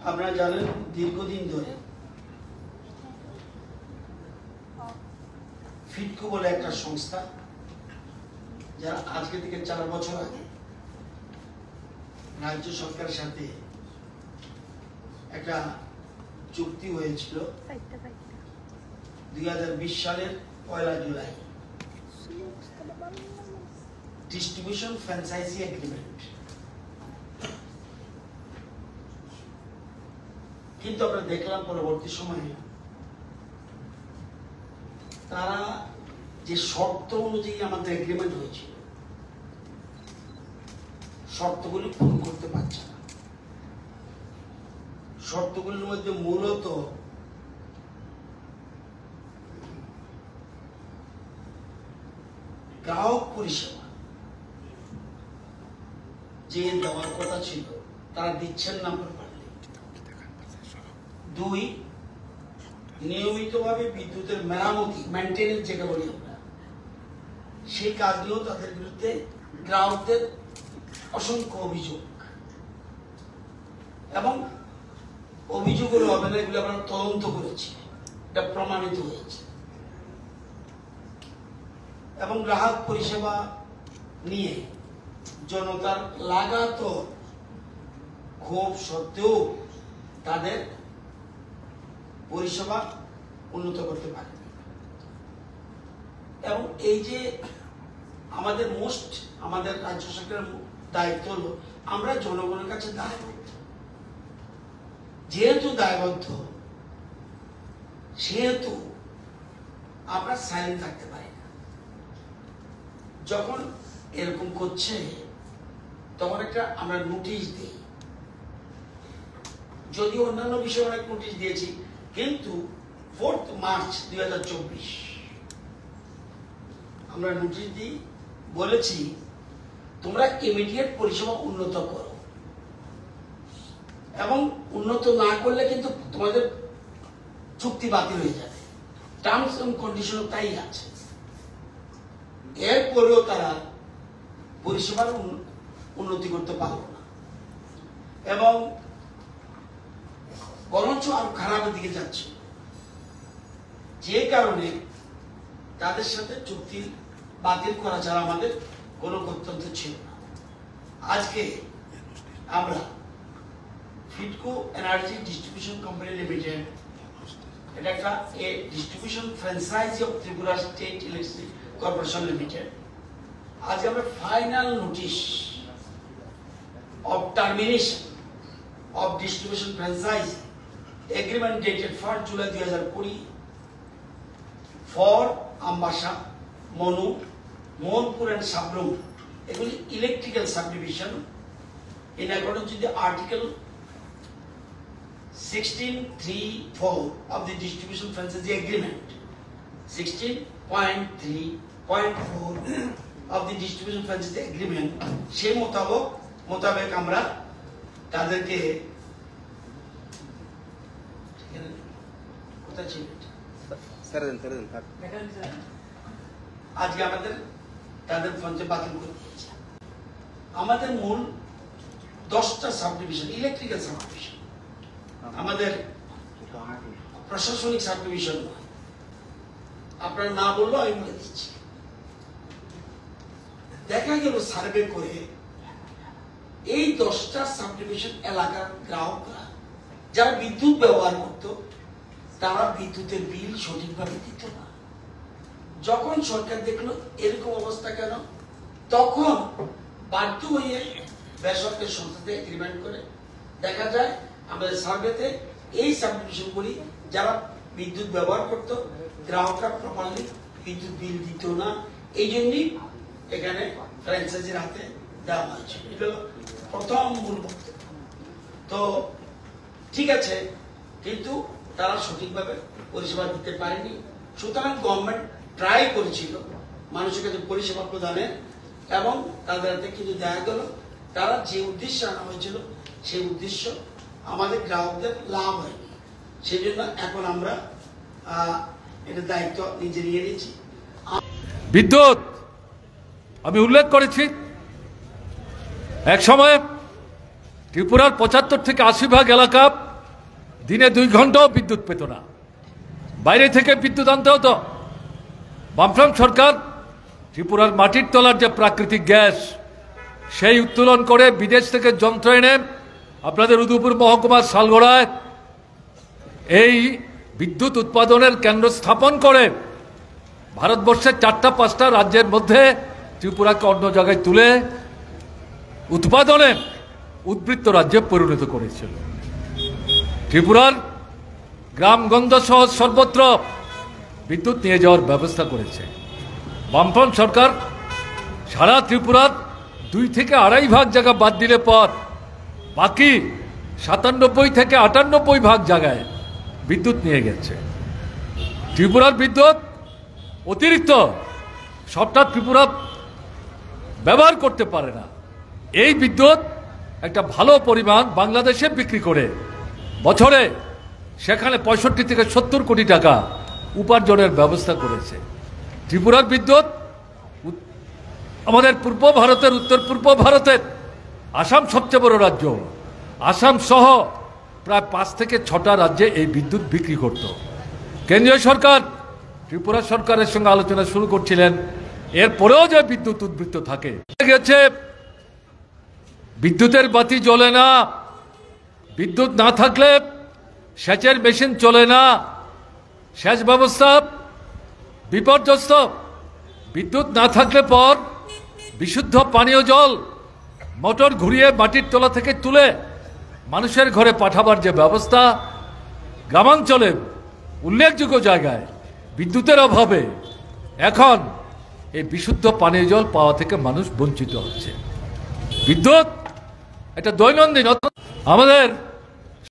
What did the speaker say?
আপনারা জানেন দীর্ঘদিন ধরে ফিটকো বলে একটা সংস্থা, যারা আজকে থেকে 4 বছর আগে রাজ্য সরকারের সাথে একটা চুক্তি হয়েছিল 2020 সালের 1 জুলাই, ডিস্ট্রিবিউশন ফ্র্যাঞ্চাইজি এগ্রিমেন্ট। কিন্তু আমরা দেখলাম পরবর্তী সময়ে তারা যে শর্ত অনুযায়ী আমাদের এগ্রিমেন্ট হয়েছিল শর্তগুলি পূরণ করতে পারছে না। শর্তগুলির মধ্যে মূলত গ্রাহক পরিষেবা যে দেওয়ার কথা ছিল তারা দিচ্ছেন না প্রপারলি। 2, নিয়মিতভাবে বিদ্যুতের মেরামতি, মেইনটেনেন্স যেটা বলি আমরা, সেই কাজগুলো তাদের বিরুদ্ধে গ্রাহকদের অসংখ্য অভিযোগ, এবং অভিযোগগুলো হবে না, এগুলো আমরা তদন্ত করেছি, এটা প্রমাণিত হয়েছে। এবং গ্রাহক পরিষেবা নিয়ে জনতার লাগাতার ক্ষোভ সত্ত্বেও তাদের পরিষেবা উন্নত করতে পারে। এবং এই যে আমাদের রাজ্য সরকারের দায়িত্ব হলো আমরা জনগণের কাছে দায়বদ্ধ। যেহেতু দায়বদ্ধ সেহেতু আমরা সাইলেন্ট থাকতে পারি না। যখন এরকম করছে তখন একটা আমরা নোটিশ দিই, যদি অন্যান্য বিষয়ে অনেক নোটিশ দিয়েছি, কিন্তু 4 মার্চ 2024 আমরা নোটিশ দিই, বলেছি তোমরা ইমিডিয়েট পরিষেবা উন্নত করো, এবং উন্নত না করলে কিন্তু তোমাদের চুক্তি বাতিল হয়ে যাবে। টার্মস এন্ড কন্ডিশন তাই আছে। এরপরেও তারা পরিষেবার উন্নতি করতে পারলো না, এবং বরঞ্চ আরো খারাপের দিকে যাচ্ছে, যে কারণে তাদের সাথে চুক্তি বাতিল করা ছাড়া আমাদের কোনো গত্যন্তর ছিল না। আজকে আমরা Fitco energy distribution company limited, এটা একটা distribution franchise of Tripura state electricity corporation limited, আজকে আমরা final notice of termination of distribution franchise agreement dated 1 July 2020 for Ambassa, Manu, Mohanpur and Sabroom, এগুলি electrical subdivision in accordance with the article 16.3.4 of the distribution franchisee agreement, 16.3.4 of the distribution franchisee agreement, সেই মোতাবেক আমরা তাদেরকে আজকে আমাদের তাদের ফন্ডে বাতিল করে দিয়েছে। আমাদের মূল 10টা সাবডিভিশন ইলেকট্রিক্যাল সাবডিভিশন, আমাদের প্রশাসনিক সাবডিভিশন নয়। আপনারা না বললেও আমি বলে দিচ্ছি। দেখা গেল সার্ভে করে এই 10টা সাবডিভিশন এলাকার গ্রাহকরা যারা বিদ্যুৎ ব্যবহার করত তারা বিদ্যুতের বিল সঠিকভাবে দিত না। যখন সরকার দেখলো এরকম অবস্থা কেন, তখন বাধ্য হয়ে বেসরকারি সংস্থাতে এগ্রিমেন্ট করে দেখা যায় আমাদের সার্ভেতে এই সাবডিভিশনগুলি যারা বিদ্যুৎ ব্যবহার করত গ্রাহকরা প্রপারলি বিদ্যুৎ বিল দিত না, এই জন্যই এখানে ফ্র্যাঞ্চাইজির হাতে দেওয়া হয়েছে। এটা প্রথম মূল বক্তব্য। তো ঠিক আছে, কিন্তু তারা সঠিকভাবে পরিষেবা দিতে পারেনি। সুতরাং গভর্নমেন্ট ট্রাই করেছিল মানুষের কাছে পরিষেবা প্রদানের, এবং তাদের হাতে কিন্তু দেখা গেল তারা যে উদ্দেশ্যে আনা হয়েছিল সেই উদ্দেশ্য আমাদের গ্রাহকদের লাভ হয়নি। সেই জন্য এখন আমরা এটা দায়িত্ব নিজে নিয়ে নিয়েছি। বিদ্যুৎ আমি উল্লেখ করেছি, এক সময় ত্রিপুরার 75 থেকে 80 ভাগ এলাকা দিনে 2 ঘন্টাও বিদ্যুৎ পেত না, বাইরে থেকে বিদ্যুৎ আনতে হতো। বামফ্রন্ট সরকার ত্রিপুরার মাটির তলার যে প্রাকৃতিক গ্যাস সেই উত্তোলন করে বিদেশ থেকে যন্ত্র এনে আপনাদের উদয়পুর মহকুমার শালগড়ায় এই বিদ্যুৎ উৎপাদনের কেন্দ্র স্থাপন করে ভারতবর্ষের 4-5টা রাজ্যের মধ্যে ত্রিপুরাকে অন্য জায়গায় তুলে উৎপাদনে উদ্বৃত্ত রাজ্যে পরিণত করেছিল। ত্রিপুরার গ্রামগঞ্জ সহ সর্বত্র বিদ্যুৎ নিয়ে যাওয়ার ব্যবস্থা করেছে। বামফ্রন্ট সরকার সারা ত্রিপুরার 2 থেকে 2.5 ভাগ জায়গা বাদ দিলে পর বাকি 97 থেকে 98 ভাগ জায়গায় বিদ্যুৎ নিয়ে গেছে। ত্রিপুরার বিদ্যুৎ অতিরিক্ত সবটা ত্রিপুরা ব্যবহার করতে পারে না। এই বিদ্যুৎ একটা ভালো পরিমাণ বাংলাদেশে বিক্রি করে বছরে সেখানে 65 থেকে 70 কোটি টাকা উপার্জনের ব্যবস্থা করেছে। ত্রিপুরার বিদ্যুৎ আমাদের পূর্ব ভারতের, উত্তর পূর্ব ভারতের আসাম সবচেয়ে বড় রাজ্য, আসাম সহ প্রায় 5 থেকে 6টা রাজ্যে এই বিদ্যুৎ বিক্রি করত। কেন্দ্রীয় সরকার ত্রিপুরা সরকারের সঙ্গে আলোচনা শুরু করছিলেন, এরপরেও যে বিদ্যুৎ উদ্বৃত্ত থাকে গেছে। বিদ্যুতের বাতি জ্বলে না, বিদ্যুৎ না থাকলে সেচের মেশিন চলে না, সেচ ব্যবস্থা বিপর্যস্ত। বিদ্যুৎ না থাকলে পর বিশুদ্ধ পানীয় জল মোটর ঘুরিয়ে মাটির তলা থেকে তুলে মানুষের ঘরে পাঠাবার যে ব্যবস্থা, গ্রামাঞ্চলে উল্লেখযোগ্য জায়গায় বিদ্যুতের অভাবে এখন এই বিশুদ্ধ পানীয় জল পাওয়া থেকে মানুষ বঞ্চিত হচ্ছে। বিদ্যুৎ এটা দৈনন্দিন আমাদের